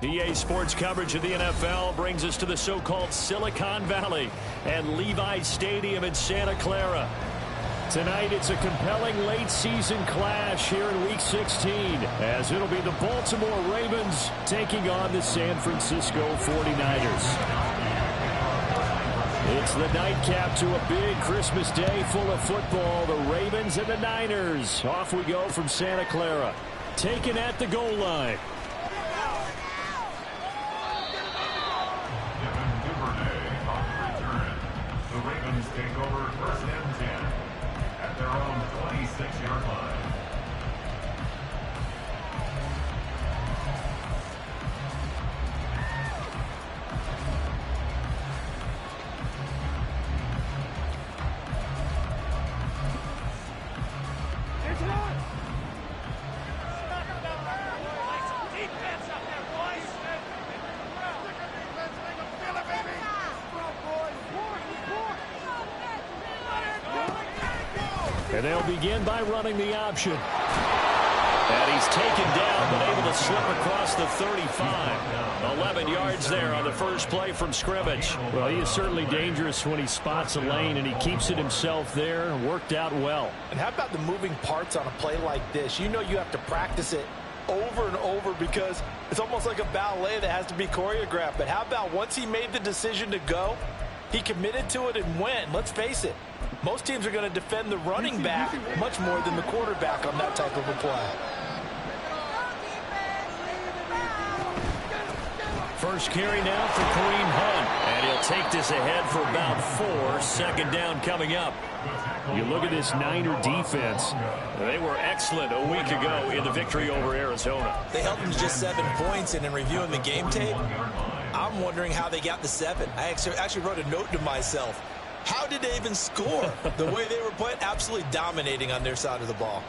EA Sports coverage of the NFL brings us to the so-called Silicon Valley and Levi's Stadium in Santa Clara. Tonight, it's a compelling late-season clash here in Week 16, as it'll be the Baltimore Ravens taking on the San Francisco 49ers. It's the nightcap to a big Christmas day full of football. The Ravens and the Niners. Off we go from Santa Clara. Taken at the goal line. The Ravens take over first and 10 at their own 26-yard line. And they'll begin by running the option. And he's taken down, but able to slip across the 35. 11 yards there on the first play from scrimmage. Well, he is certainly dangerous when he spots a lane, and he keeps it himself there and worked out well. And how about the moving parts on a play like this? You know you have to practice it over and over because it's almost like a ballet that has to be choreographed. But how about once he made the decision to go, he committed to it and went. Let's face it. Most teams are going to defend the running back much more than the quarterback on that type of a play. First carry now for Kareem Hunt. And he'll take this ahead for about 4. Second down coming up. You look at this Niner defense. They were excellent a week ago in the victory over Arizona. They held them to just 7 points, and in reviewing the game tape, I'm wondering how they got the 7. I actually wrote a note to myself. How did they even score? The way they were playing, absolutely dominating on their side of the ball.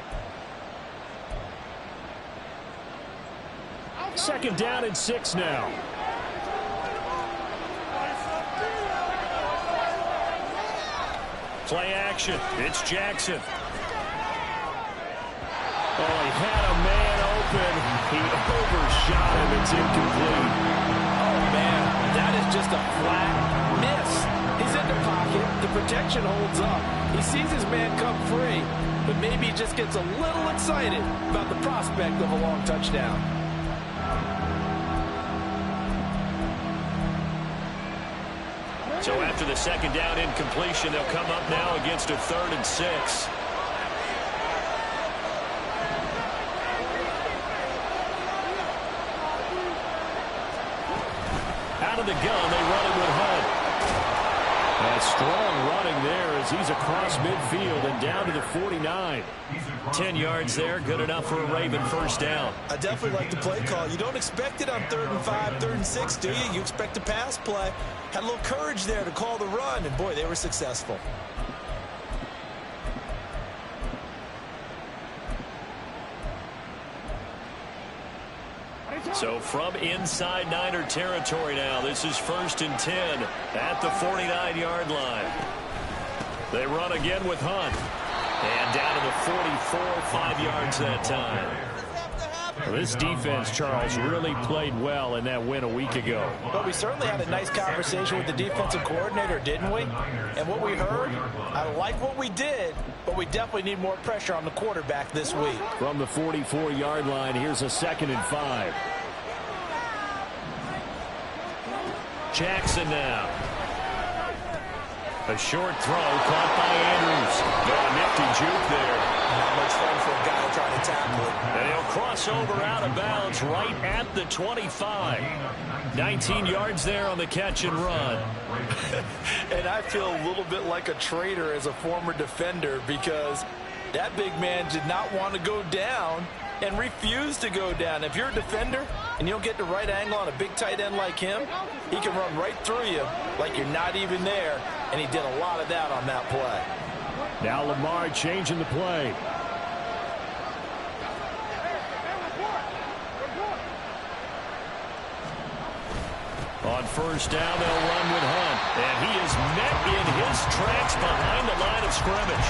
Second down and 6 now. Play action. It's Jackson. Oh, he had a man open. He overshot him. It's incomplete. Oh, man, that is just a flat miss. He's in the pocket. The protection holds up. He sees his man come free, but maybe he just gets a little excited about the prospect of a long touchdown. So after the second down incompletion, they'll come up now against a 3rd and 6. Out of the gun, they run it with Hunt. A strong running there as he's across midfield and down to the 49. 10 yards there, good enough for a Raven first down. I definitely like the play call. You don't expect it on 3rd and 5, 3rd and 6, do you? You expect a pass play. Had a little courage there to call the run, and boy, they were successful. So from inside Niner territory now, this is 1st and 10 at the 49-yard line. They run again with Hunt. And down to the 44, 5 yards that time. Well, this defense, Charles, really played well in that win a week ago. But we certainly had a nice conversation with the defensive coordinator, didn't we? And what we heard, I like what we did, but we definitely need more pressure on the quarterback this week. From the 44-yard line, here's a 2nd and 5. Jackson now. A short throw caught by Andrews. Got a nifty juke there. Not much fun for a guy trying to tackle it. And he'll cross over out of bounds right at the 25. 19 yards there on the catch and run. And I feel a little bit like a traitor as a former defender because that big man did not want to go down and refused to go down. If you're a defender and you don't get the right angle on a big tight end like him, he can run right through you like you're not even there, and he did a lot of that on that play. Now Lamar changing the play. On first down, they'll run with Hunt. And he is met in his tracks behind the line of scrimmage.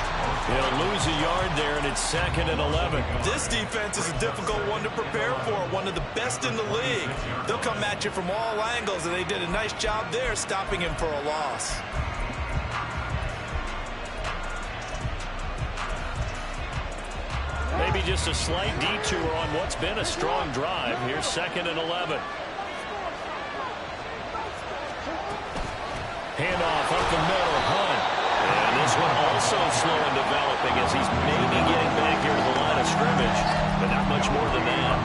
He'll lose a yard there, and it's 2nd and 11. This defense is a difficult one to prepare for, one of the best in the league. They'll come at you from all angles, and they did a nice job there stopping him for a loss. Maybe just a slight detour on what's been a strong drive. Here's 2nd and 11. Handoff up the middle, Hunt. And this one also slow in developing as he's maybe getting back here to the line of scrimmage, but not much more than that.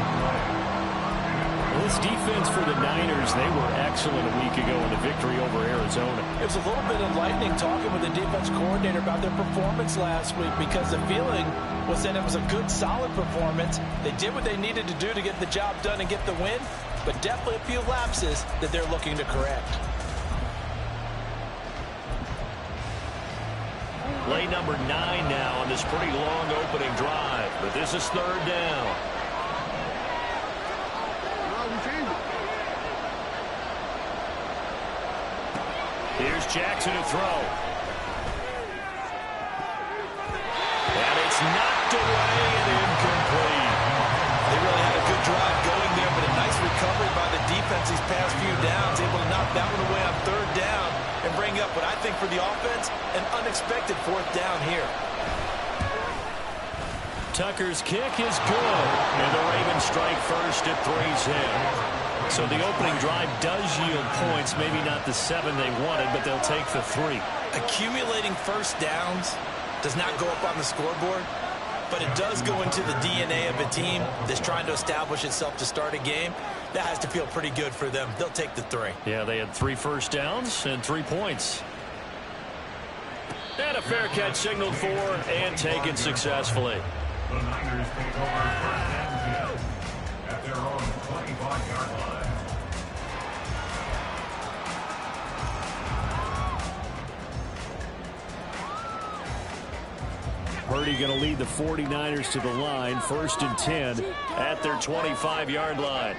Well, this defense for the Niners, they were excellent a week ago in the victory over Arizona. It was a little bit enlightening talking with the defense coordinator about their performance last week, because the feeling was that it was a good, solid performance. They did what they needed to do to get the job done and get the win, but definitely a few lapses that they're looking to correct. Play number 9 now on this pretty long opening drive, but this is 3rd down. Here's Jackson to throw. And it's knocked away and incomplete. They really had a good drive going there, but a nice recovery by the defense these past few downs, able to knock that one away on 3rd down and bring up what I think for the offense, an unexpected 4th down here. Tucker's kick is good, and the Ravens strike first at 3's in. So the opening drive does yield points, maybe not the 7 they wanted, but they'll take the 3. Accumulating first downs does not go up on the scoreboard, but it does go into the DNA of a team that's trying to establish itself to start a game. That has to feel pretty good for them. They'll take the 3. Yeah, they had 3 first downs and 3 points. And a fair catch signaled for and taken successfully. The Niners take over 1st and 10 at their own 25-yard line. Purdy going to lead the 49ers to the line, 1st and 10 at their 25-yard line.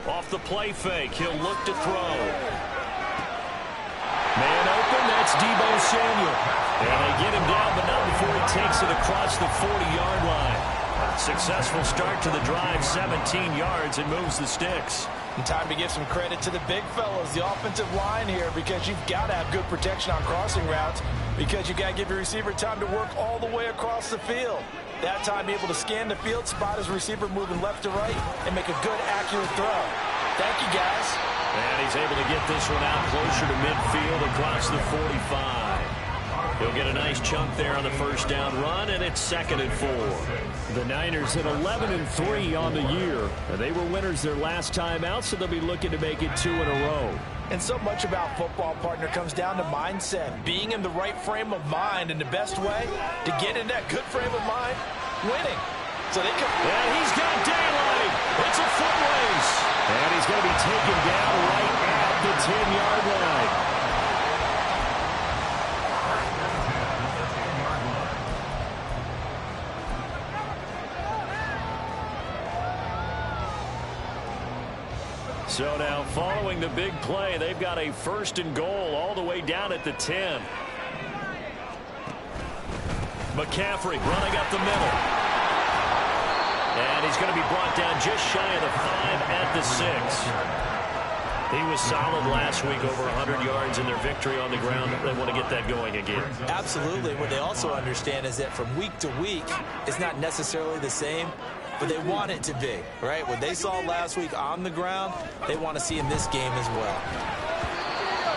Off the play fake, he'll look to throw. Man open, that's Deebo Samuel. And they get him down, but not before he takes it across the 40-yard line. Successful start to the drive, 17 yards, and moves the sticks. And time to give some credit to the big fellas, the offensive line here, because you've got to have good protection on crossing routes, because you've got to give your receiver time to work all the way across the field. That time, be able to scan the field, spot his receiver moving left to right, and make a good, accurate throw. Thank you, guys. And he's able to get this one out closer to midfield across the 45. He'll get a nice chunk there on the first down run, and it's 2nd and 4. The Niners at 11-3 on the year. They were winners their last time out, so they'll be looking to make it 2 in a row. And so much about football, partner, comes down to mindset. Being in the right frame of mind, and the best way to get in that good frame of mind, winning. So they can. And he's got daylight. It's a foot race. And he's going to be taken down right at the 10-yard line. So now, following the big play, they've got a 1st and goal all the way down at the 10. McCaffrey running up the middle. And he's going to be brought down just shy of the 5 at the 6. He was solid last week, over 100 yards in their victory on the ground. They want to get that going again. Absolutely. What they also understand is that from week to week, it's not necessarily the same, but they want it to be, right? What they saw last week on the ground, they want to see in this game as well.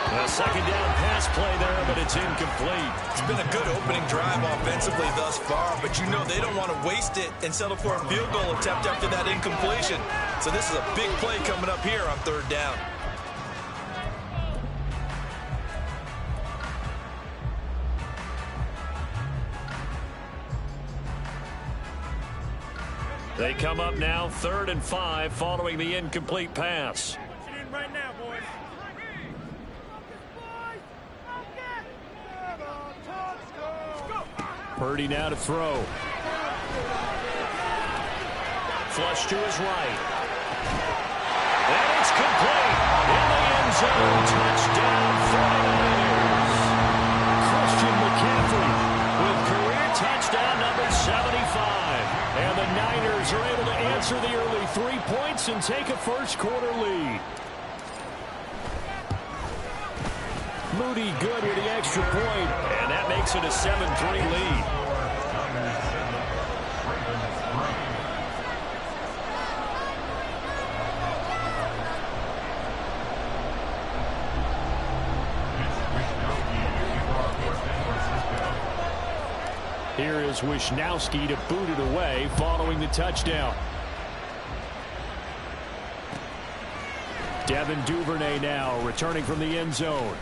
A 2nd down pass play there, but it's incomplete. It's been a good opening drive offensively thus far, but you know they don't want to waste it and settle for a field goal attempt after that incompletion. So this is a big play coming up here on 3rd down. They come up now 3rd and 5 following the incomplete pass. Right now, boys. Purdy now to throw. Flush to his right. And it's complete in the end zone. Touchdown, 49ers. Christian McCaffrey with career touchdown number 75. And the Niners are able to answer the early 3 points and take a first-quarter lead. Moody good with the extra point, and that makes it a 7-3 lead. Here is Wishnowsky to boot it away following the touchdown. Devin Duvernay now returning from the end zone.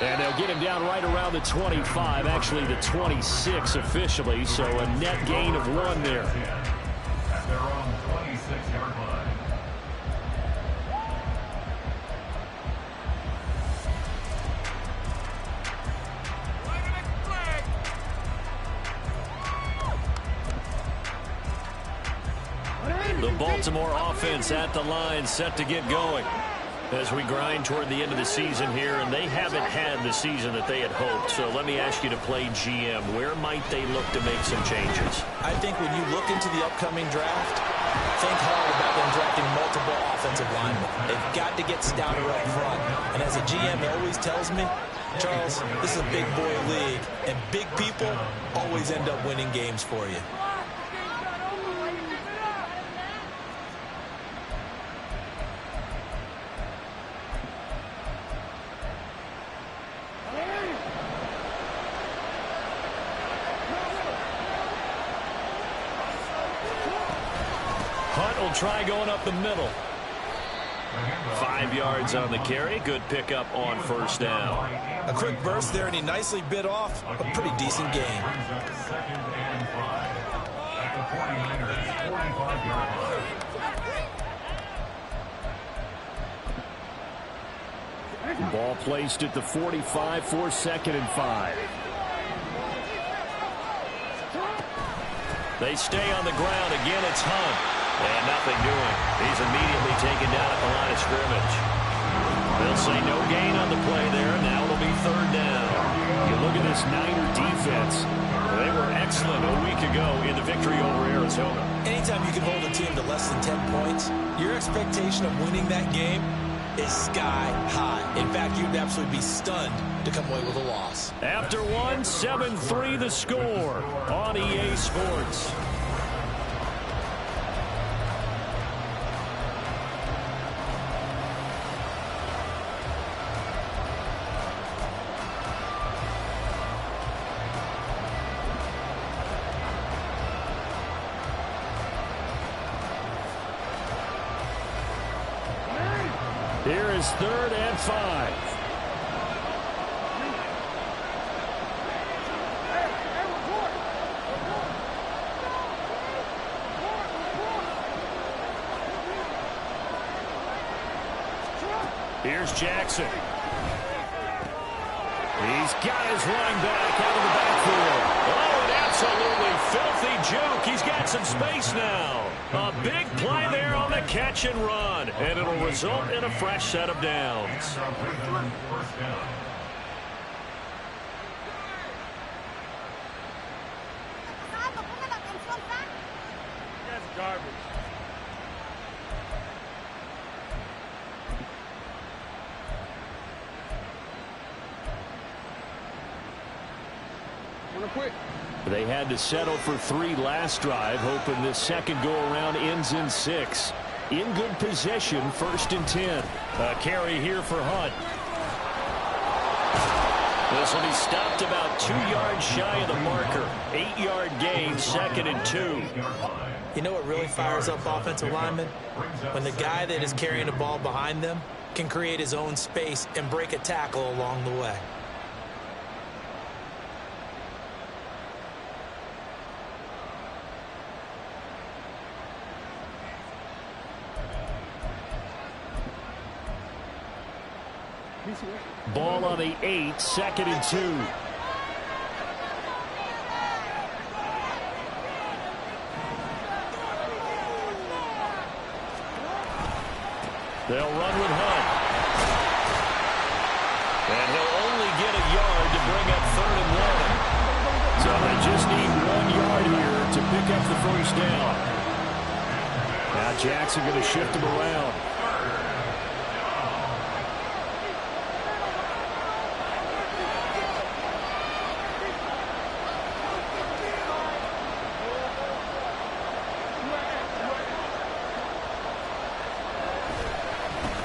And they'll get him down right around the 25, actually the 26 officially, so a net gain of 1 there. At their own 26-yard line. The Baltimore offense at the line, set to get going as we grind toward the end of the season here, and they haven't had the season that they had hoped. So let me ask you to play GM. Where might they look to make some changes? I think when you look into the upcoming draft, think hard about them drafting multiple offensive linemen. They've got to get stouter up front. And as a GM always tells me, Charles, this is a big boy league, and big people always end up winning games for you. Hunt will try going up the middle. 5 yards on the carry. Good pickup on first down. A quick burst there, and he nicely bit off a pretty decent gain. Brings up 2nd and 5 at the 49ers 45-yard line. Ball placed at the 45 for 2nd and 5. They stay on the ground. Again, it's Hunt. And nothing doing. He's immediately taken down at the line of scrimmage. They'll say no gain on the play there. Now it'll be 3rd down. You look at this Niner defense. They were excellent a week ago in the victory over Arizona. Anytime you can hold a team to less than 10 points, your expectation of winning that game is sky high. In fact, you'd absolutely be stunned to come away with a loss. After one, 7-3 the score on EA Sports. Here is 3rd and 5. Here's Jackson. He's got his running back out of the backfield. Oh, an absolutely filthy juke. He's got some space now. A big play there on the catch and run, and it'll result in a fresh set of downs. First down. That's garbage. Quick. They had to settle for 3 last drive, hoping this second go-around ends in 6. In good position, 1st and 10. A carry here for Hunt. This will be stopped about 2 yards shy of the marker. 8-yard gain, 2nd and 2. You know what really fires up offensive linemen? When the guy that is carrying the ball behind them can create his own space and break a tackle along the way. Ball on the 8, 2nd and 2. They'll run with Hunt. And he'll only get a yard to bring up 3rd and 1. So they just need 1 yard here to pick up the first down. Now Jackson going to shift him around.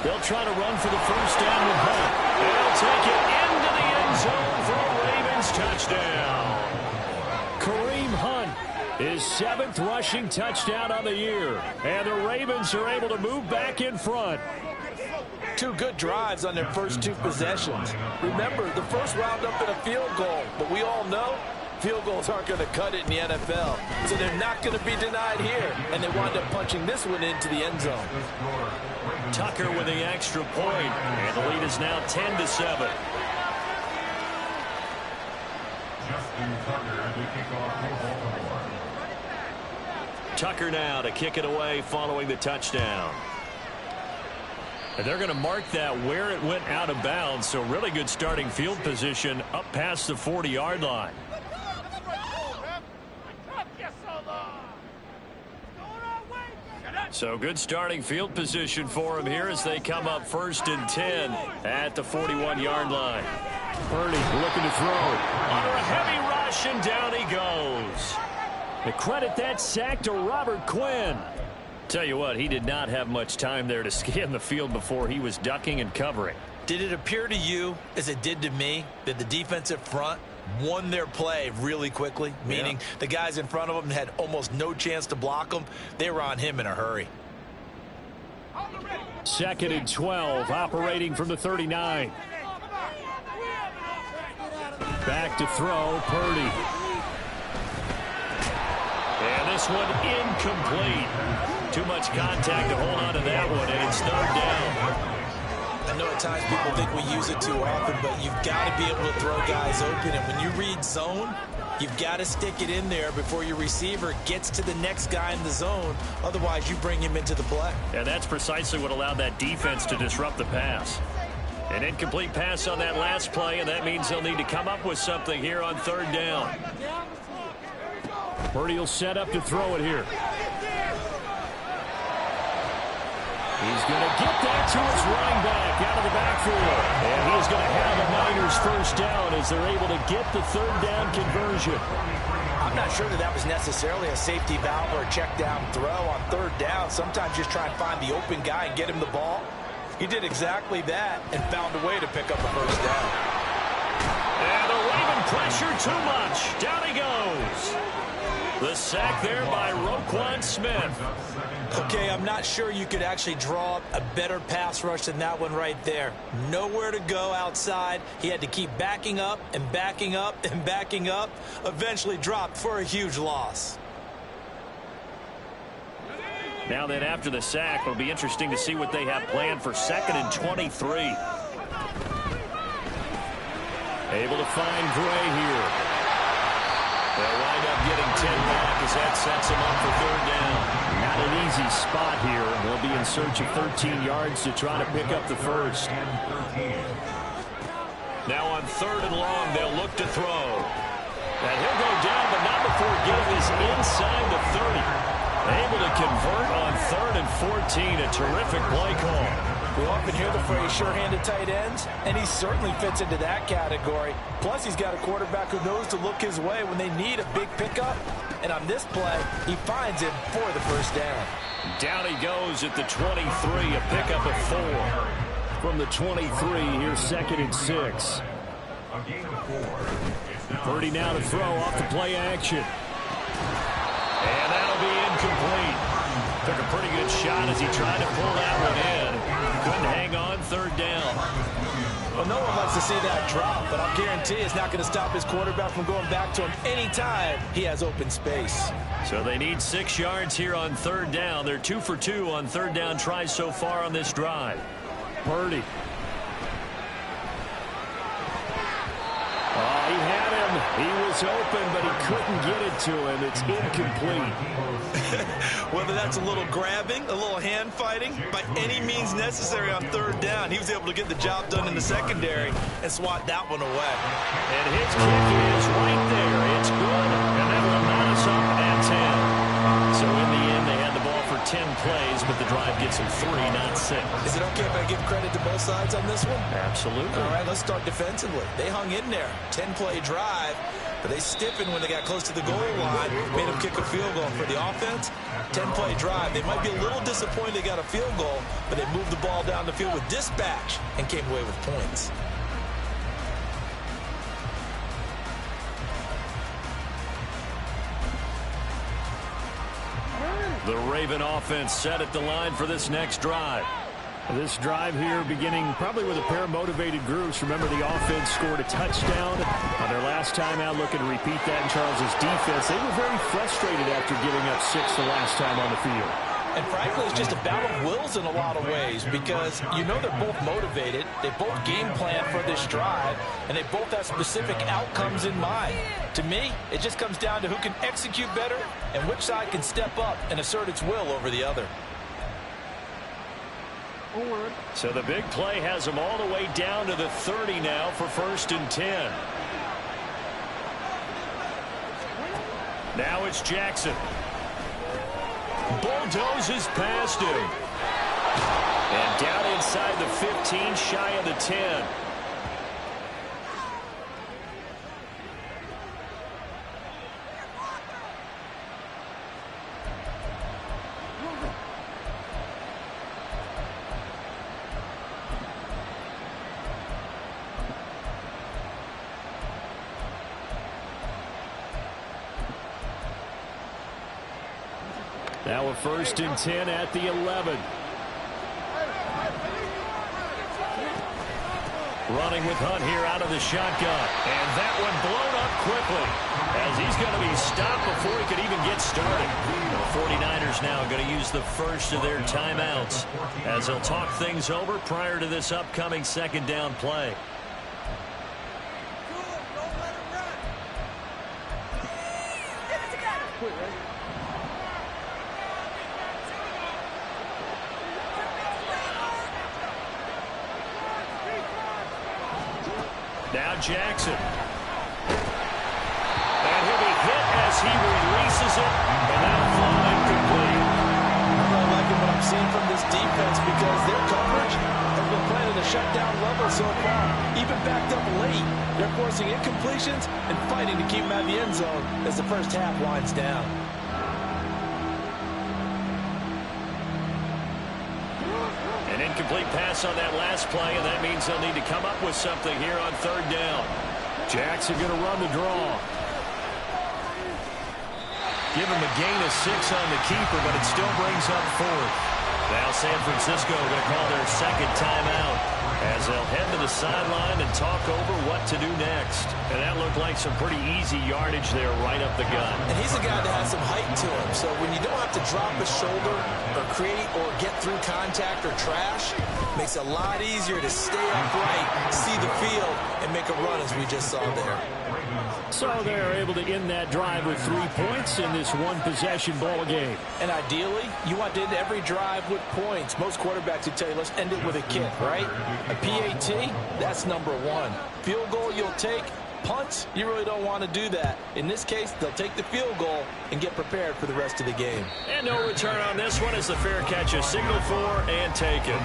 They'll try to run for the first down with Hunt. They'll take it into the end zone for a Ravens touchdown. Kareem Hunt, his 7th rushing touchdown on the year. And the Ravens are able to move back in front. 2 good drives on their first 2 possessions. Remember, the first wound up in a field goal, but we all know field goals aren't going to cut it in the NFL. So they're not going to be denied here, and they wind up punching this one into the end zone. Tucker with the extra point, and the lead is now 10-7. Tucker now to kick it away following the touchdown. And they're going to mark that where it went out of bounds, so really good starting field position up past the 40-yard line. So good starting field position for him here as they come up 1st and 10 at the 41-yard line. Purdy looking to throw. Under a heavy rush, and down he goes. The credit that sack to Robert Quinn. Tell you what, he did not have much time there to scan the field before he was ducking and covering. Did it appear to you, as it did to me, that the defensive front won their play really quickly? Meaning the guys in front of them had almost no chance to block them. They were on him in a hurry. 2nd and 12, operating from the 39. Back to throw, Purdy. And this one incomplete. Too much contact to hold on to that one, and it's 3rd down. I know at times people think we use it too often, but you've got to be able to throw guys open. And when you read zone, you've got to stick it in there before your receiver gets to the next guy in the zone. Otherwise, you bring him into the play. And that's precisely what allowed that defense to disrupt the pass. An incomplete pass on that last play, and that means they'll need to come up with something here on 3rd down. Purdy will set up to throw it here. He's going to get that to his running back out of the backfield. And he's going to have the Niners first down as they're able to get the 3rd down conversion. I'm not sure that was necessarily a safety valve or a check down throw on 3rd down. Sometimes just try and find the open guy and get him the ball. He did exactly that and found a way to pick up a first down. And the Raven pressure too much. Down he goes. The sack there by Roquan Smith. Okay, I'm not sure you could actually draw up a better pass rush than that one right there. Nowhere to go outside. He had to keep backing up and backing up and backing up. Eventually dropped for a huge loss. Now then, after the sack, it'll be interesting to see what they have planned for 2nd and 23. Able to find Gray here. They'll wind up getting 10 back as that sets them up for 3rd down. Not an easy spot here. They'll be in search of 13 yards to try to pick up the first. Now on 3rd and long, they'll look to throw. And he'll go down, but not before getting this inside the 30. Able to convert on 3rd and 14. A terrific play call. We often hear the phrase sure-handed tight ends, and he certainly fits into that category. Plus, he's got a quarterback who knows to look his way when they need a big pickup. And on this play, he finds him for the first down. Down he goes at the 23, a pickup of 4. From the 23, here's 2nd and 6. Purdy now to throw off the play action. And that'll be incomplete. Took a pretty good shot as he tried to pull that one in. Couldn't hang on 3rd down. Well, no one likes to see that drop, but I'll guarantee it's not going to stop his quarterback from going back to him anytime he has open space. So they need 6 yards here on 3rd down. They're 2 for 2 on 3rd down tries so far on this drive. Purdy. Oh, he had him. He was was open, but he couldn't get it to him. It's incomplete. Whether that's a little grabbing, a little hand fighting, by any means necessary on third down, he was able to get the job done in the secondary and swat that one away. And his kick is right there. It's good, and that will knot us up at 10. So in the end, they had the ball for 10 plays, but the drive gets them 3, not 6. Is it okay if I give credit to both sides on this one? Absolutely. All right, let's start defensively. They hung in there. 10-play drive, but they stiffened when they got close to the goal line, made them kick a field goal. For the offense, 10-play drive. They might be a little disappointed they got a field goal, but they moved the ball down the field with dispatch and came away with points. The Raven offense set at the line for this next drive. This drive here beginning probably with a pair of motivated groups. Remember, the offense scored a touchdown on their last time out. Looking to repeat that in Charles's defense. They were very frustrated after giving up 6 the last time on the field. And frankly, it's just a battle of wills in a lot of ways because you know they're both motivated. They both game plan for this drive, and they both have specific outcomes in mind. To me, it just comes down to who can execute better and which side can step up and assert its will over the other. So the big play has them all the way down to the 30 now for 1st and 10. Now it's Jackson. Bulldozes past him. And down inside the 15, shy of the 10. Now a 1st and 10 at the 11. Running with Hunt here out of the shotgun. And that one blown up quickly as he's going to be stopped before he could even get started. The 49ers now going to use the first of their timeouts as they'll talk things over prior to this upcoming 2nd down play. Now Jackson. And he'll be hit as he releases it, and that'll fall incomplete. I'm not liking what I'm seeing from this defense because their coverage has been playing at a shutdown level so far. Even backed up late, they're forcing incompletions and fighting to keep them out of the end zone as the first half winds down. An incomplete pass on that last play, and that means they'll need to come up with something here on 3rd down. Jackson going to run the draw. Give him a gain of 6 on the keeper, but it still brings up 4th. Now San Francisco going to call their 2nd timeout as they'll head to the sideline and talk over what to do next. And that looked like some pretty easy yardage there right up the gut. And he's a guy that has some height to him, so when you don't have to drop a shoulder or create or get through contact or trash, makes it a lot easier to stay upright, see the field, and make a run as we just saw there. So they're able to end that drive with 3 points in this one-possession ball game. And ideally, you want to end every drive with points. Most quarterbacks would tell you, let's end it with a kick, right? A PAT, that's number 1. Field goal you'll take. Punts, you really don't want to do that. In this case, they'll take the field goal and get prepared for the rest of the game. And no return on this one as the fair catch is signaled for and taken.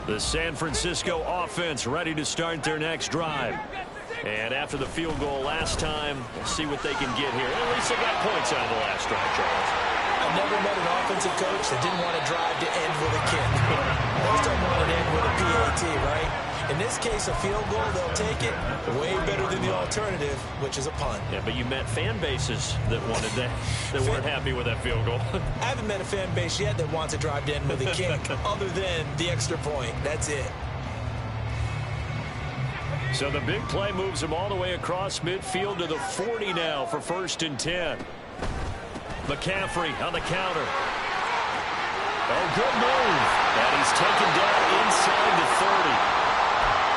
The San Francisco offense ready to start their next drive. And after the field goal last time, we'll see what they can get here. At least they got points out of the last drive, Charles. I've never met an offensive coach that didn't want to drive to end with a kick. Most of them want to end with a PAT, right? In this case, a field goal, they'll take it. Way better than the alternative, which is a punt. Yeah, but you met fan bases that wanted that, that weren't happy with that field goal. I haven't met a fan base yet that wants a drive to end with a kick other than the extra point. That's it. So the big play moves him all the way across midfield to the 40 now for 1st and 10. McCaffrey on the counter. Oh, good move. And he's taken down inside the 30.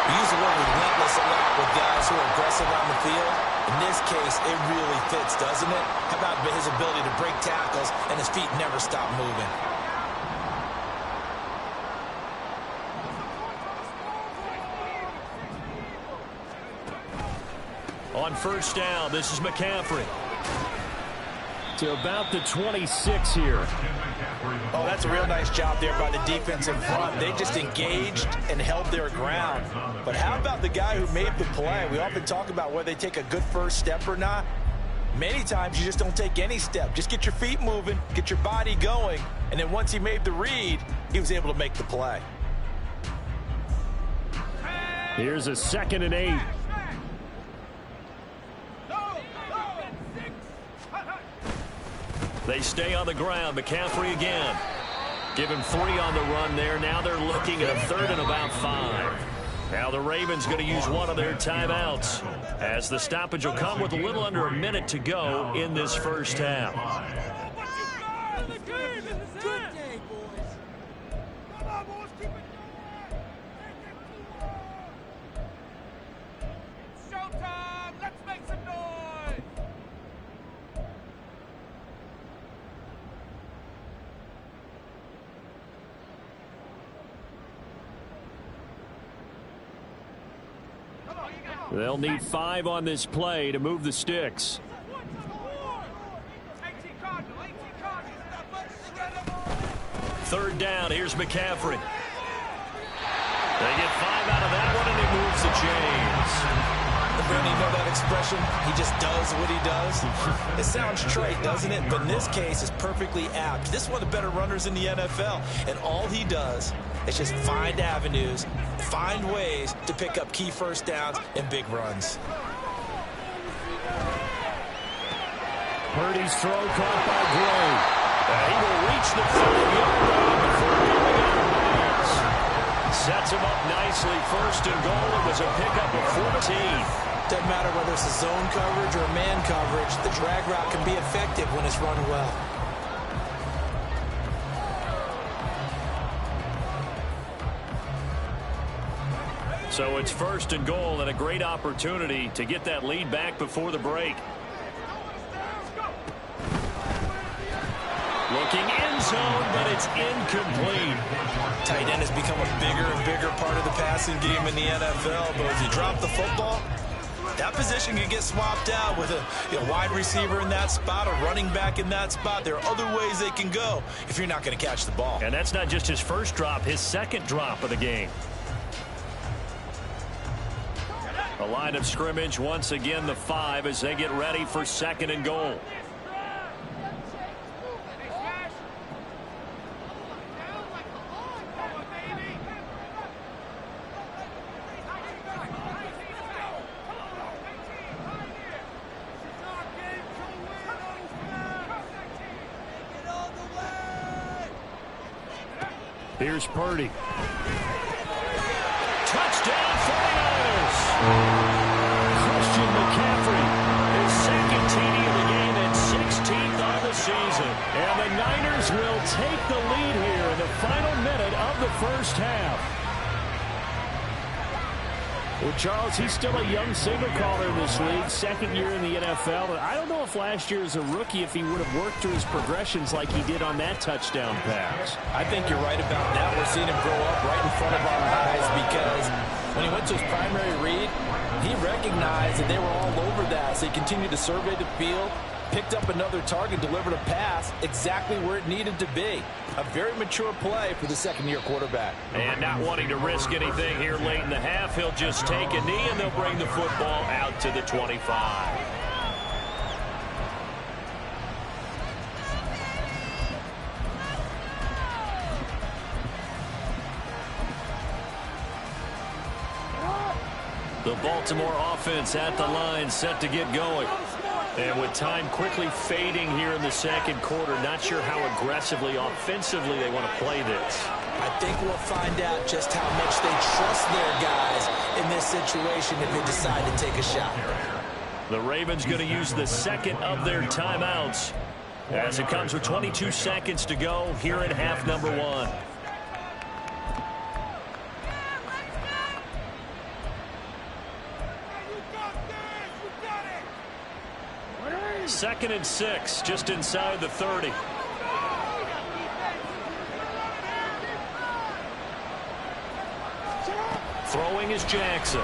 We use the word relentless a lot with guys who are aggressive on the field. In this case, it really fits, doesn't it? How about his ability to break tackles and his feet never stop moving? On 1st down, this is McCaffrey. To about the 26 here. Oh, that's a real nice job there by the defensive front. They just engaged and held their ground. But how about the guy who made the play? We often talk about whether they take a good first step or not. Many times you just don't take any step. Just get your feet moving, get your body going, and then once he made the read, he was able to make the play. Here's a 2nd and 8. They stay on the ground. McCaffrey again. Give him 3 on the run there. Now they're looking at a 3rd and about 5. Now the Ravens going to use one of their timeouts, as the stoppage will come with a little under a minute to go in this first half. They'll need 5 on this play to move the sticks. 3rd down. Here's McCaffrey. They get 5 out of that one, and it moves the chains. Brandon, you know that expression? He just does what he does. It sounds trite, doesn't it? But in this case, it's perfectly apt. This is one of the better runners in the NFL, and all he does is just find avenues, find ways to pick up key first downs and big runs. Purdy's throw caught by Gray. He will reach the 5-yard line before going out of bounds. Sets him up nicely. 1st and goal. It was a pickup of 14. Doesn't matter whether it's a zone coverage or a man coverage, the drag route can be effective when it's run well. So it's 1st and goal, and a great opportunity to get that lead back before the break. Looking end zone, but it's incomplete. Tight end has become a bigger and bigger part of the passing game in the NFL, but if you drop the football, that position can get swapped out with a wide receiver in that spot, a running back in that spot. There are other ways they can go if you're not going to catch the ball. And that's not just his first drop, his 2nd drop of the game. The line of scrimmage, once again, the 5 as they get ready for 2nd and goal. Here's Purdy. Touchdown 49ers. Christian McCaffrey, his 2nd TD of the game and 16th on the season. And the Niners will take the lead here in the final minute of the first half. Well, Charles, he's still a young signal caller in this league, 2nd year in the NFL. But I don't know if last year as a rookie if he would have worked through his progressions like he did on that touchdown pass. I think you're right about that. We're seeing him grow up right in front of our eyes because when he went to his primary read, he recognized that they were all over that. So he continued to survey the field, picked up another target, delivered a pass exactly where it needed to be. A very mature play for the 2nd-year quarterback. And not wanting to risk anything here late in the half, he'll just take a knee and they'll bring the football out to the 25. The Baltimore offense at the line, set to get going. And with time quickly fading here in the 2nd quarter, not sure how aggressively, offensively they want to play this. I think we'll find out just how much they trust their guys in this situation if they decide to take a shot. The Ravens going to use the second of their timeouts as it comes with 22 seconds to go here in half number one. Second and 6, just inside the 30. Throwing is Jackson.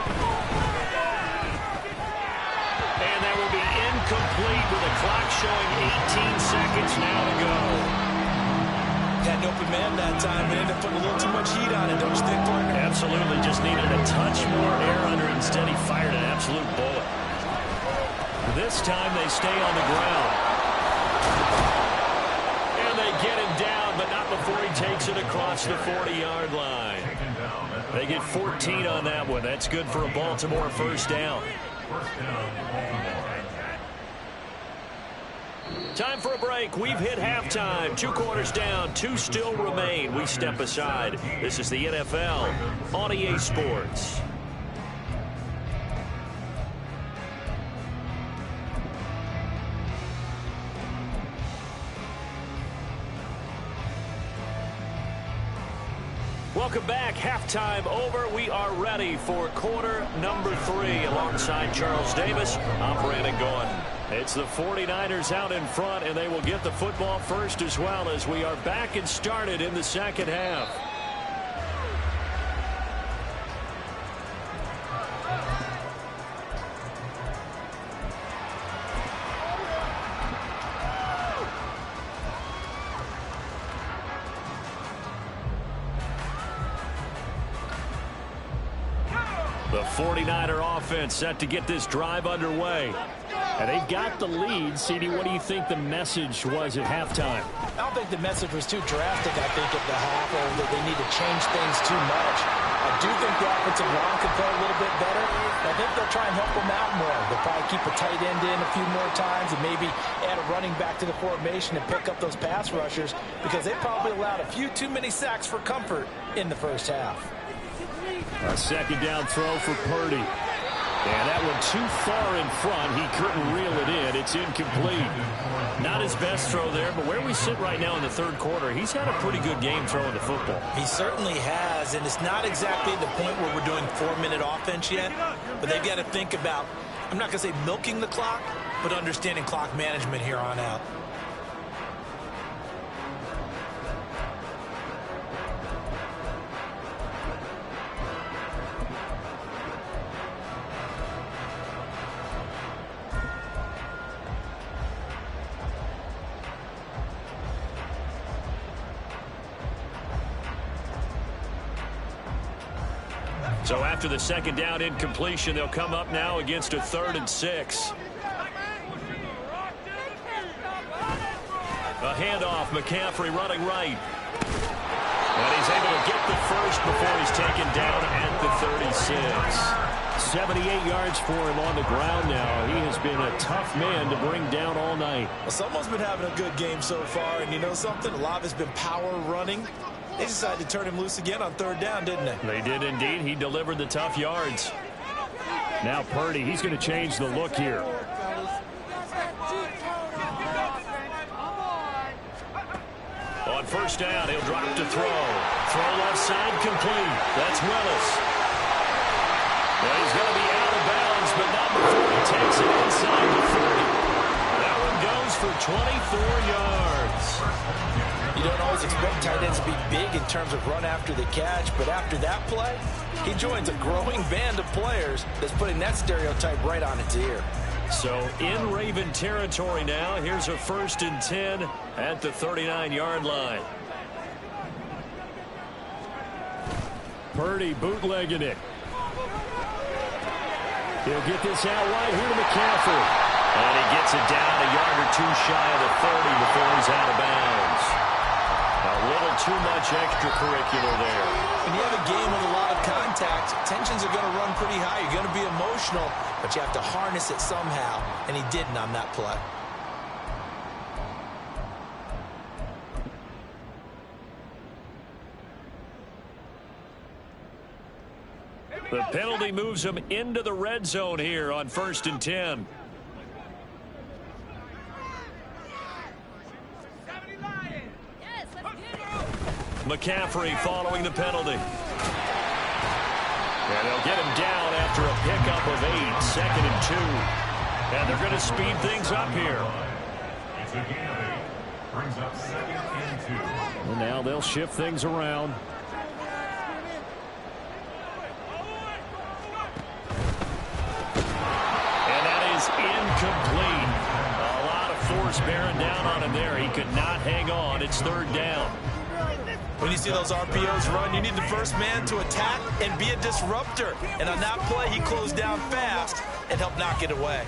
And that will be incomplete with the clock showing 18 seconds now to go. Had an open man that time, but ended up putting a little too much heat on it, don't you think, partner? Absolutely, just needed a touch more air under it. Instead, he fired an absolute bullet. This time they stay on the ground. And they get him down, but not before he takes it across the 40-yard line. They get 14 on that one. That's good for a Baltimore first down. Time for a break. We've hit halftime. 2 quarters down. 2 still remain. We step aside. This is the NFL on EA Sports. Welcome back. Halftime over. We are ready for quarter number 3 alongside Charles Davis. I'm Brandon Gaudin. It's the 49ers out in front, and they will get the football first as well as we are back and started in the second half. The 49er offense set to get this drive underway. And they've got the lead. CD, what do you think the message was at halftime? I don't think the message was too drastic, I think, at the half, or that they need to change things too much. I do think the offensive line could play a little bit better. I think they'll try and help them out more. They'll probably keep a tight end in a few more times and maybe add a running back to the formation and pick up those pass rushers because they probably allowed a few too many sacks for comfort in the first half. A second down throw for Purdy. And that one too far in front. He couldn't reel it in. It's incomplete. Not his best throw there, but where we sit right now in the third quarter, he's had a pretty good game throwing the football. He certainly has, and it's not exactly the point where we're doing 4-minute offense yet, but they've got to think about, I'm not going to say milking the clock, but understanding clock management here on out. So after the second down incompletion, they'll come up now against a 3rd and 6. A handoff, McCaffrey running right. And he's able to get the first before he's taken down at the 36. 78 yards for him on the ground now. He has been a tough man to bring down all night. Well, someone's been having a good game so far, and you know something? A lot of it's been power running. They decided to turn him loose again on 3rd down, didn't they? They did indeed. He delivered the tough yards. Now Purdy, he's going to change the look here. On first down, he'll drop to throw. Throw left side complete. That's Willis. Well, he's going to be out of bounds, but not before he takes it inside the 30. That one goes for 24 yards. You don't always expect tight ends to be big in terms of run after the catch, but after that play, he joins a growing band of players that's putting that stereotype right on its ear. So in Raven territory now, here's a 1st and 10 at the 39-yard line. Purdy bootlegging it. He'll get this out wide here to McCaffrey. And he gets it down a yard or 2 shy of the 30 before he's out of bounds. A little too much extracurricular there. When you have a game with a lot of contact, tensions are going to run pretty high. You're going to be emotional, but you have to harness it somehow, and he didn't on that play. The penalty moves them into the red zone here on 1st and 10. McCaffrey following the penalty. And they'll get him down after a pickup of 8, 2nd and 2. And they're going to speed things up here. It's a gain of 8. Brings up 2nd and 2. And now they'll shift things around. And that is incomplete. A lot of force bearing down on him there. He could not hang on. It's 3rd down. When you see those RPOs run, you need the first man to attack and be a disruptor. And on that play, he closed down fast and helped knock it away.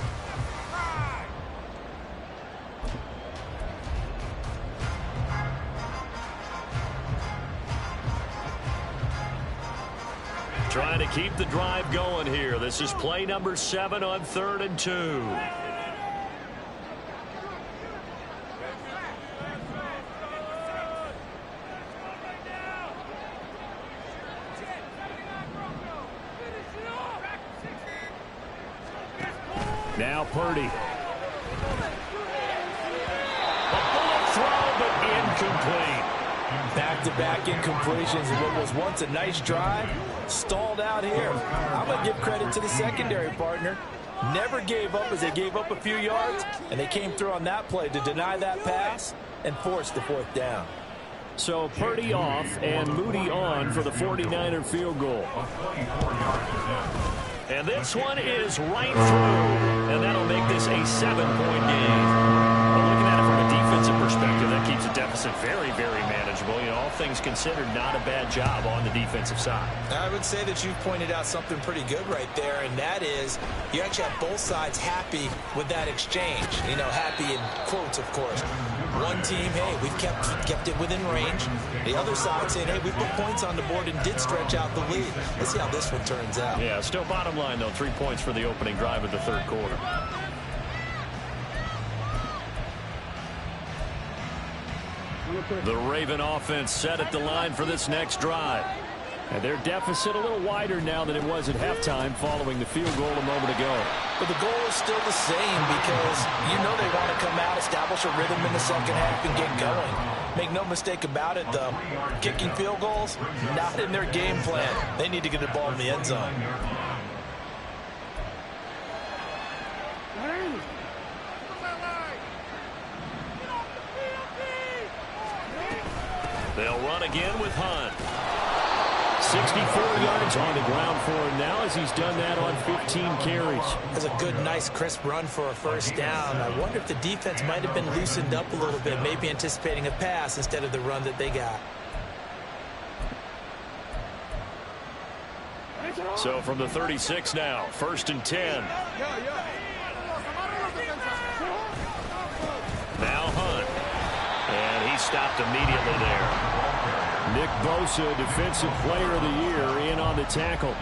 Trying to keep the drive going here. This is play number 7 on 3rd and 2. Now Purdy. A bullet throw, but incomplete. Back-to-back incompletions in what was once a nice drive. Stalled out here. I'm going to give credit to the secondary partner. Never gave up as they gave up a few yards, and they came through on that play to deny that pass and force the 4th down. So Purdy off and Moody on for the 49er field goal. And this one is right through, and that'll make this a 7-point game. Well, looking at it from a defensive perspective, that keeps the deficit very, very manageable. You know, all things considered, not a bad job on the defensive side. I would say that you've pointed out something pretty good right there, and that is you actually have both sides happy with that exchange. You know, happy in quotes, of course. One team, hey, we've kept it within range. The other side saying, hey, we put points on the board and did stretch out the lead. Let's see how this one turns out. Yeah, still bottom line, though, 3 points for the opening drive of the 3rd quarter. The Raven offense set at the line for this next drive. And their deficit a little wider now than it was at halftime following the field goal a moment ago. But the goal is still the same because you know they want to come out, establish a rhythm in the 2nd half, and get going. Make no mistake about it, though. Kicking field goals, not in their game plan. They need to get the ball in the end zone. They'll run again with Hunt. 64 yards on the ground for him now as he's done that on 15 carries. That's a good, nice, crisp run for a 1st down. I wonder if the defense might have been loosened up a little bit, maybe anticipating a pass instead of the run that they got. So from the 36 now, 1st and 10. Now Hunt. And he stopped immediately there. Nick Bosa, Defensive Player of the Year, in on the tackle.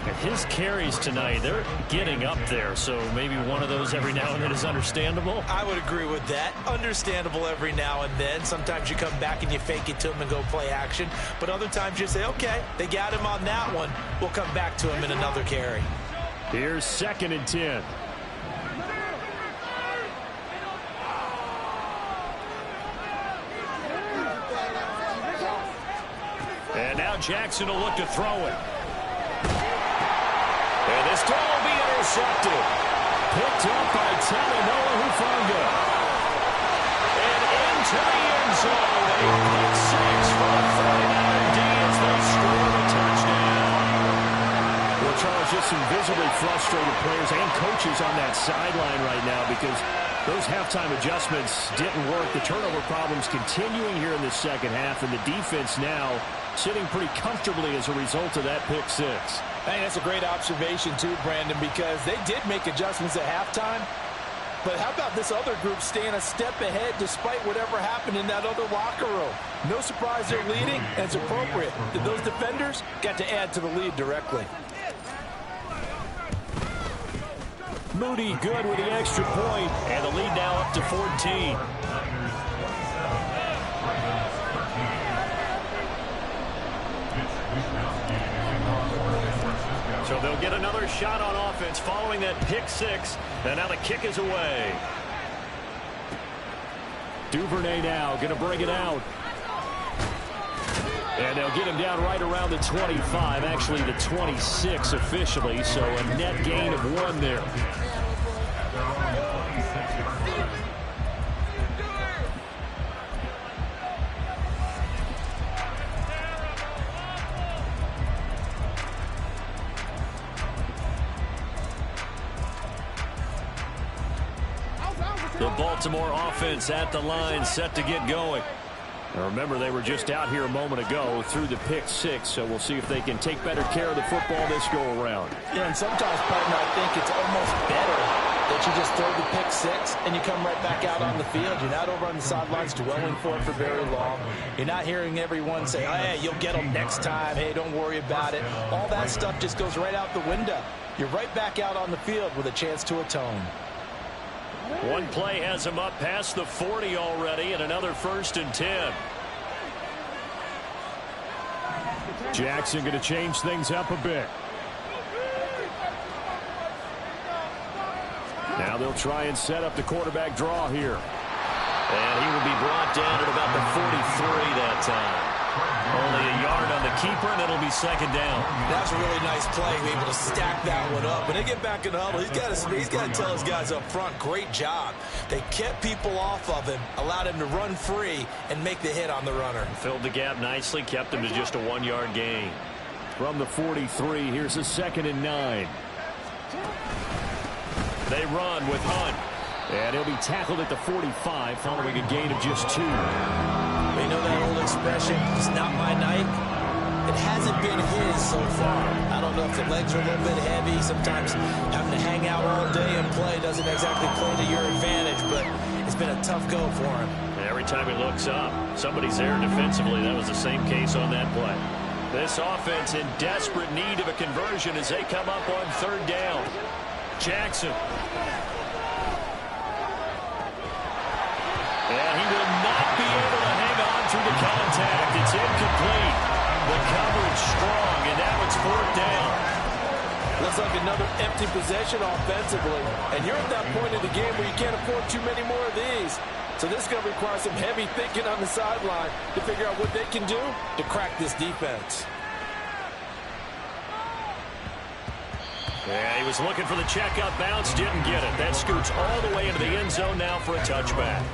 And his carries tonight, they're getting up there, so maybe one of those every now and then is understandable. I would agree with that. Understandable every now and then. Sometimes you come back and you fake it to him and go play action. But other times you say, okay, they got him on that one. We'll come back to him in another carry. Here's 2nd and 10. And now Jackson will look to throw it. And this throw will be intercepted. Picked up by Talanoa Hufanga. And into the end zone. A pick 6 for the 49er D as they score a touchdown. Well, Charles, just some visibly frustrated players and coaches on that sideline right now because those halftime adjustments didn't work. The turnover problems continuing here in the 2nd half, and the defense now sitting pretty comfortably as a result of that pick 6. I think that's a great observation, too, Brandon, because they did make adjustments at halftime. But how about this other group staying a step ahead despite whatever happened in that other locker room? No surprise they're leading, and it's appropriate that those defenders got to add to the lead directly. Moody good with the extra point, and the lead now up to 14. So they'll get another shot on offense following that pick six. And now the kick is away. Duvernay now going to bring it out. And they'll get him down right around the 25, actually the 26 officially, so a net gain of 1 there. The Baltimore offense at the line, set to get going. Now remember, they were just out here a moment ago through the pick six, so we'll see if they can take better care of the football this go-around. Yeah, and sometimes, partner, I think it's almost better that you just throw the pick six and you come right back out on the field. You're not over on the sidelines dwelling for it for very long. You're not hearing everyone say, oh, hey, you'll get them next time. Hey, don't worry about it. All that stuff just goes right out the window. You're right back out on the field with a chance to atone. One play has him up past the 40 already, and another 1st and 10. Jackson going to change things up a bit. Now they'll try and set up the quarterback draw here. And he will be brought down at about the 43 that time. Only a yard on the keeper, and it'll be 2nd down. That's a really nice play, be able to stack that one up. When they get back in the huddle, he's got to tell his guys up front, great job. They kept people off of him, allowed him to run free, and make the hit on the runner. Filled the gap nicely, kept him to just a 1-yard gain. From the 43, here's a 2nd and 9. They run with Hunt. And he'll be tackled at the 45 following a gain of just 2. You know that old expression, it's not my night? It hasn't been his so far. I don't know if the legs are a little bit heavy. Sometimes having to hang out all day and play doesn't exactly play to your advantage, but it's been a tough go for him. Every time he looks up, somebody's there defensively. That was the same case on that play. This offense in desperate need of a conversion as they come up on 3rd down. Jackson. And he will not be able to hang on through the contact. It's incomplete. The coverage strong, and now it's 4th down. Looks like another empty possession offensively. And you're at that point in the game where you can't afford too many more of these. So this is going to require some heavy thinking on the sideline to figure out what they can do to crack this defense. Yeah, he was looking for the check-up bounce, didn't get it. That scoots all the way into the end zone now for a touchback.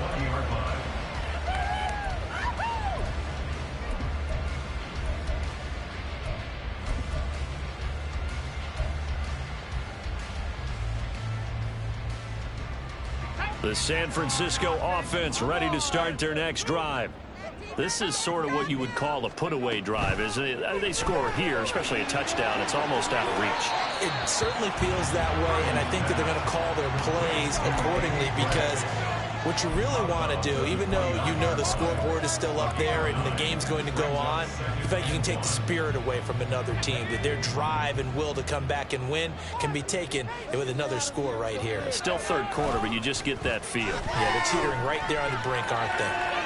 The San Francisco offense ready to start their next drive. This is sort of what you would call a put-away drive, isn't it? They score here, especially a touchdown. It's almost out of reach. It certainly feels that way, and I think that they're going to call their plays accordingly because what you really want to do, even though you know the scoreboard is still up there and the game's going to go on, in fact, you can take the spirit away from another team. That their drive and will to come back and win can be taken with another score right here. It's still 3rd quarter, but you just get that feel. Yeah, they're teetering right there on the brink, aren't they?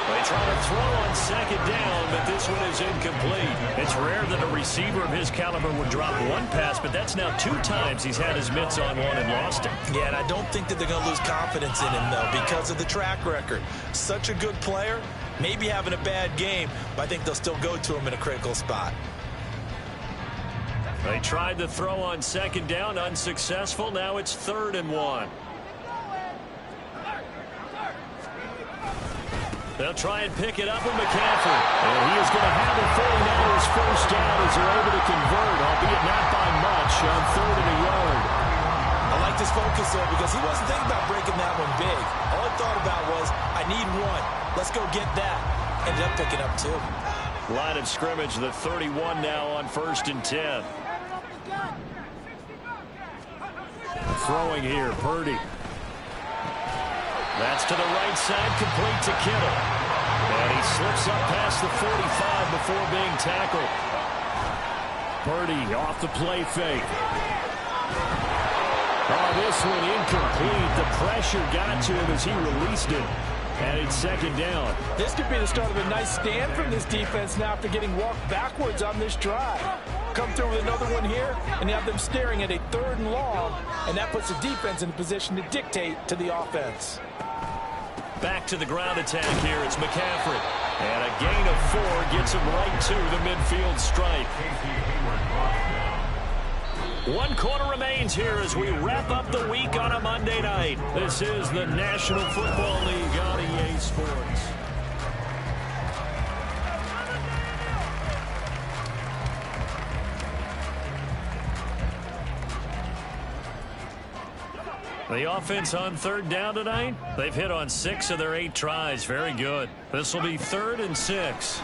They try to throw on 2nd down, but this one is incomplete. It's rare that a receiver of his caliber would drop one pass, but that's now 2 times he's had his mitts on one and lost it. Yeah, and I don't think that they're going to lose confidence in him, though, because of the track record. Such a good player, maybe having a bad game, but I think they'll still go to him in a critical spot. They tried to throw on 2nd down, unsuccessful. Now it's 3rd and 1. They'll try and pick it up with McCaffrey. And he is going to have the 49ers 1st down as they're able to convert, albeit not by much, on 3rd and a yard. I like this focus, though, because he wasn't thinking about breaking that one big. All he thought about was, I need 1. Let's go get that. Ended up picking up 2. Line of scrimmage, the 31 now on 1st and 10. Throwing here, Purdy. That's to the right side, complete to Kittle. And he slips up past the 45 before being tackled. Purdy off the play fake. Oh, this one incomplete. The pressure got to him as he released it. And it's 2nd down. This could be the start of a nice stand from this defense now after getting walked backwards on this drive. come through with another one here, and you have them staring at a 3rd and long, and that puts the defense in a position to dictate to the offense. Back to the ground attack here. It's McCaffrey. And a gain of 4 gets him right to the midfield stripe. 1 quarter remains here as we wrap up the week on a Monday night. This is the National Football League on EA Sports. The offense on 3rd down tonight, they've hit on 6 of their 8 tries. Very good. This will be 3rd and 6.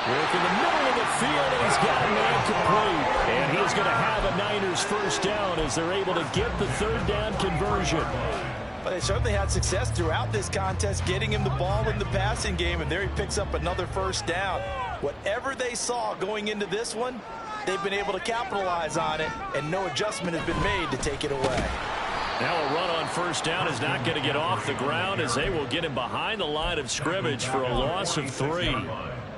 Work in the middle of the field, and he's got a man complete. And he's going to have a Niners first down as they're able to get the 3rd down conversion. But they certainly had success throughout this contest, getting him the ball in the passing game, and there he picks up another first down. Whatever they saw going into this one, they've been able to capitalize on it, and no adjustment has been made to take it away. Now a run on first down is not going to get off the ground as they will get him behind the line of scrimmage for a loss of 3.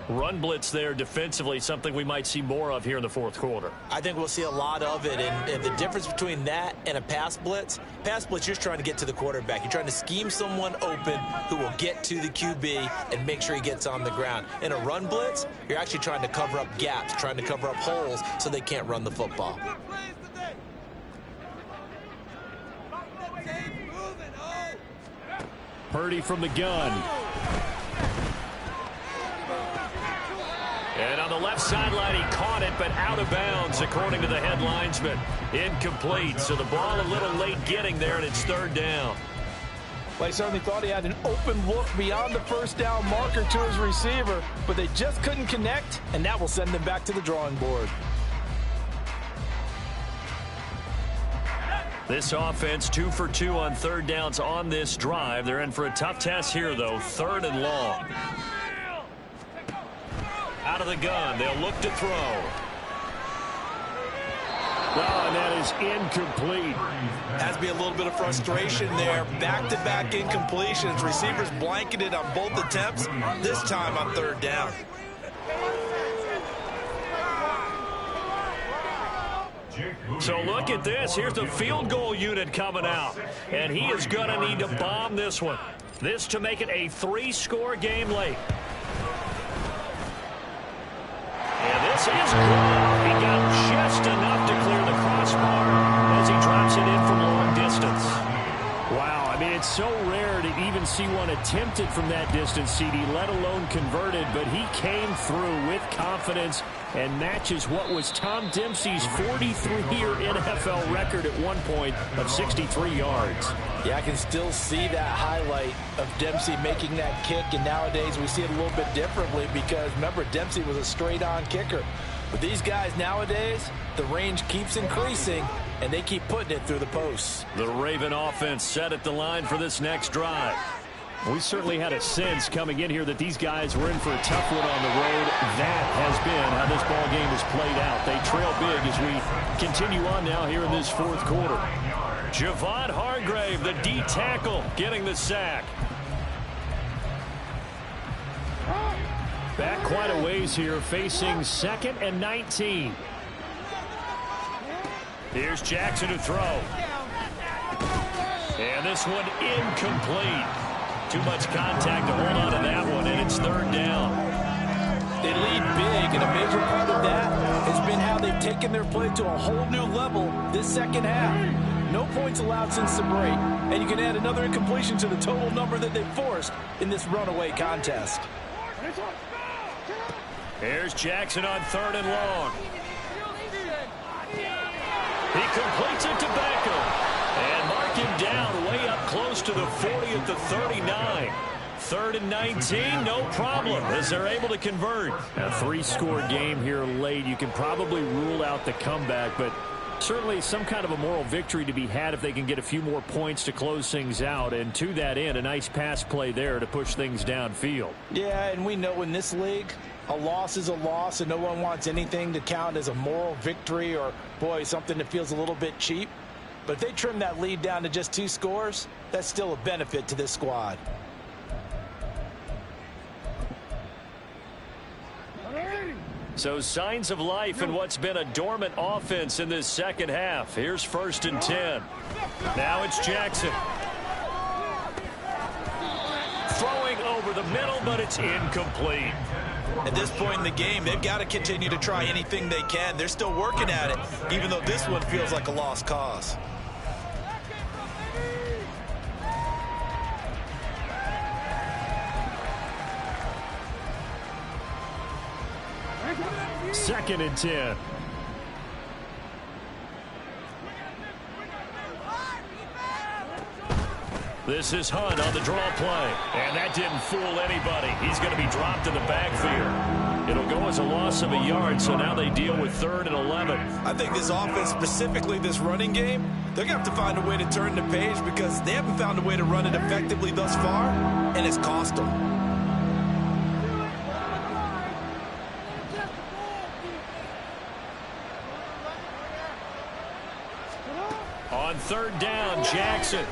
Run blitz there defensively, something we might see more of here in the 4th quarter. I think we'll see a lot of it, and the difference between that and a pass blitz, you're just trying to get to the quarterback. You're trying to scheme someone open who will get to the QB and make sure he gets on the ground. In a run blitz, you're actually trying to cover up gaps, trying to cover up holes so they can't run the football. Purdy from the gun. And on the left sideline, he caught it, but out of bounds, according to the head linesman. Incomplete, so the ball a little late getting there, and it's 3rd down. Well, he certainly thought he had an open look beyond the first down marker to his receiver, but they just couldn't connect, and that will send them back to the drawing board. This offense 2 for 2 on 3rd downs on this drive. They're in for a tough test here, though, 3rd and long. Out of the gun, they'll look to throw. Well, and that is incomplete. Has to be a little bit of frustration there. Back-to-back incompletions. Receivers blanketed on both attempts, this time on 3rd down. So look at this. Here's the field goal unit coming out. And he is going to need to bomb this one. This to make it a 3-score game late. And this is good. He got just enough to clear the crossbar as he drops it in from long distance. Wow, I mean, it's so rare to even see one attempted from that distance, CD, let alone converted, but he came through with confidence and matches what was Tom Dempsey's 43-year NFL record at one point of 63 yards. Yeah, I can still see that highlight of Dempsey making that kick, and nowadays we see it a little bit differently because, remember, Dempsey was a straight-on kicker. But these guys nowadays, the range keeps increasing, and they keep putting it through the posts. The Raven offense set at the line for this next drive. We certainly had a sense coming in here that these guys were in for a tough one on the road. That has been how this ball game has played out. They trail big as we continue on now here in this 4th quarter. Javon Hargrave, the D tackle, getting the sack. Back quite a ways here, facing 2nd and 19. Here's Jackson to throw. And this one incomplete. Too much contact to hold on to that one, and it's 3rd down. They lead big, and a major part of that has been how they've taken their play to a whole new level this second half. No points allowed since the break, and you can add another incompletion to the total number that they forced in this runaway contest. Here's Jackson on 3rd and long. He completes it to Beckham. And mark him down way up close to the 40 at the 39. 3rd and 19, no problem, as they're able to convert. A 3-score game here late. You can probably rule out the comeback, but certainly some kind of a moral victory to be had if they can get a few more points to close things out. And to that end, a nice pass play there to push things downfield. Yeah, and we know in this league, a loss is a loss, and no one wants anything to count as a moral victory or, boy, something that feels a little bit cheap. But if they trim that lead down to just 2 scores, that's still a benefit to this squad. So signs of life in what's been a dormant offense in this second half. Here's 1st and 10. Now it's Jackson. Throwing over the middle, but it's incomplete. At this point in the game, they've got to continue to try anything they can. They're still working at it, even though this one feels like a lost cause. Second and 10. This is Hunt on the draw play. And that didn't fool anybody. He's going to be dropped in the backfield. It'll go as a loss of a yard, so now they deal with 3rd and 11. I think this offense, specifically this running game, they're going to have to find a way to turn the page because they haven't found a way to run it effectively thus far, and it's cost them. On 3rd down, Jackson.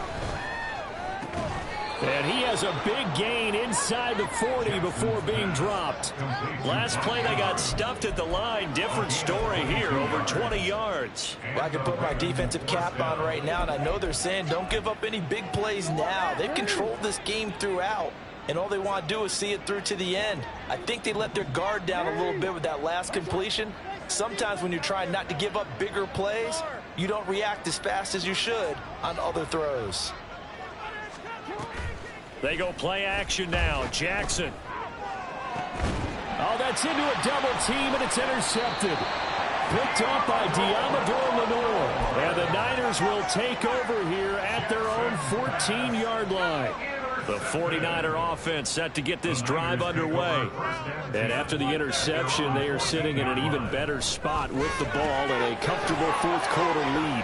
And he has a big gain inside the 40 before being dropped. Last play, they got stuffed at the line. Different story here, over 20 yards. Well, I can put my defensive cap on right now, and I know they're saying don't give up any big plays now. They've controlled this game throughout, and all they want to do is see it through to the end. I think they let their guard down a little bit with that last completion. Sometimes when you're trying not to give up bigger plays, you don't react as fast as you should on other throws. They go play action now. Jackson. Oh, that's into a double team, and it's intercepted. Picked up by Diamador Lenore. And the Niners will take over here at their own 14-yard line. The 49er offense set to get this drive underway. And after the interception, they are sitting in an even better spot with the ball and a comfortable 4th quarter lead.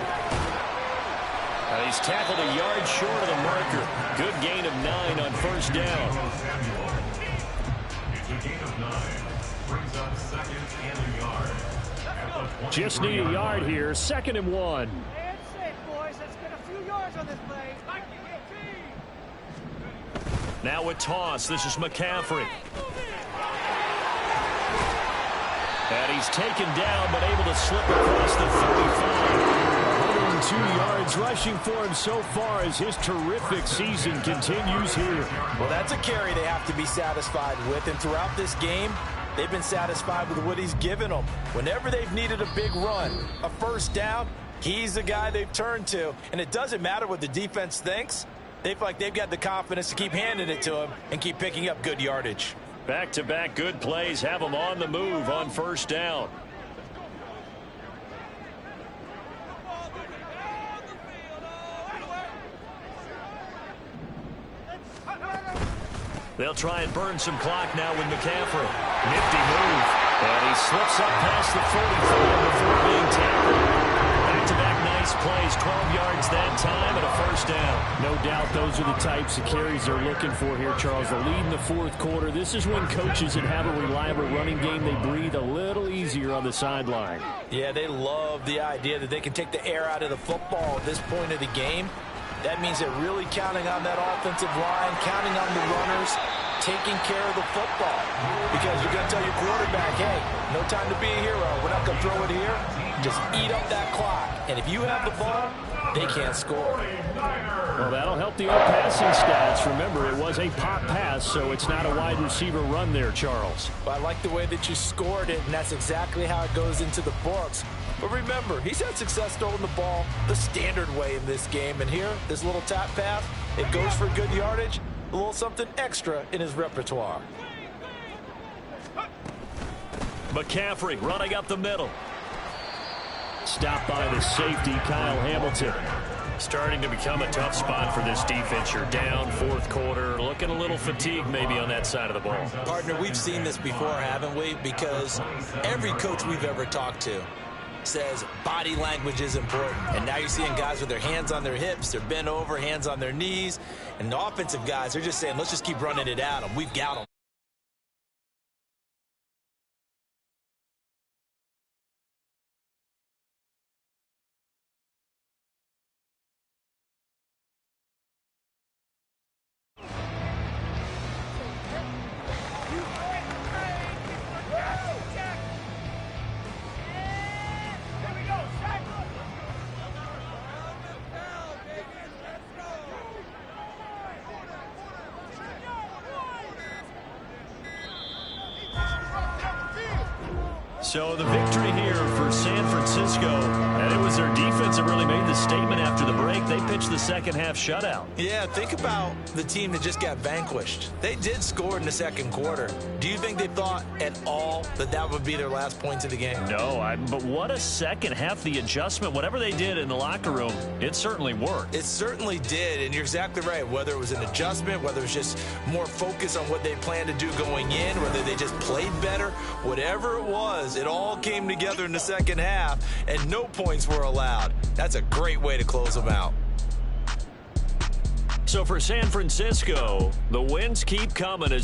He's tackled a yard short of the marker. Good gain of 9 on 1st down. It's a gain of 9. Brings up 2nd and a yard. Just need a yard here. 2nd and 1. And safe, boys. Let's get a few yards on this play. Now a toss. This is McCaffrey. And he's taken down, but able to slip across the 35. 102 yards rushing for him so far as his terrific season continues here. Well, that's a carry they have to be satisfied with, and throughout this game, they've been satisfied with what he's given them. Whenever they've needed a big run, a 1st down, he's the guy they've turned to, and it doesn't matter what the defense thinks. They feel like they've got the confidence to keep handing it to him and keep picking up good yardage. Back-to-back good plays have them on the move on 1st down. They'll try and burn some clock now with McCaffrey. Nifty move. And he slips up past the 45 before being tackled. Back-to-back nice plays. 12 yards that time and a 1st down. No doubt those are the types of carries they're looking for here, Charles. The lead in the 4th quarter. This is when coaches that have a reliable running game, they breathe a little easier on the sideline. Yeah, they love the idea that they can take the air out of the football at this point of the game. That means they're really counting on that offensive line, counting on the runners, taking care of the football. Because you're going to tell your quarterback, hey, no time to be a hero. We're not going to throw it here. Just eat up that clock. And if you have the ball, they can't score. Well, that'll help the passing stats. Remember, it was a pop pass, so it's not a wide receiver run there, Charles. But I like the way that you scored it, and that's exactly how it goes into the books. But remember, he's had success throwing the ball the standard way in this game. And here, this little tap pass, it goes for good yardage, a little something extra in his repertoire. McCaffrey running up the middle. Stopped by the safety, Kyle Hamilton. Starting to become a tough spot for this defense. You're down 4th quarter, looking a little fatigued maybe on that side of the ball. Partner, we've seen this before, haven't we? Because every coach we've ever talked to says body language is important. And now you're seeing guys with their hands on their hips, they're bent over, hands on their knees. And the offensive guys, they're just saying, let's just keep running it at them. We've got them. So the victory here for San Francisco, and it was their defense that really made the statement after the break. They pitched the second half shutout. Yeah, think about the team that just got vanquished. They did score in the second quarter. Do you think they thought at all that that would be their last points of the game? No, but what a second half. The adjustment, whatever they did in the locker room, it certainly worked. It certainly did, and you're exactly right. Whether it was an adjustment, whether it was just more focus on what they planned to do going in, whether they just played better, whatever it was, it all came together in the second half, and no points were allowed. That's a great way to close them out. So for San Francisco, the wins keep coming as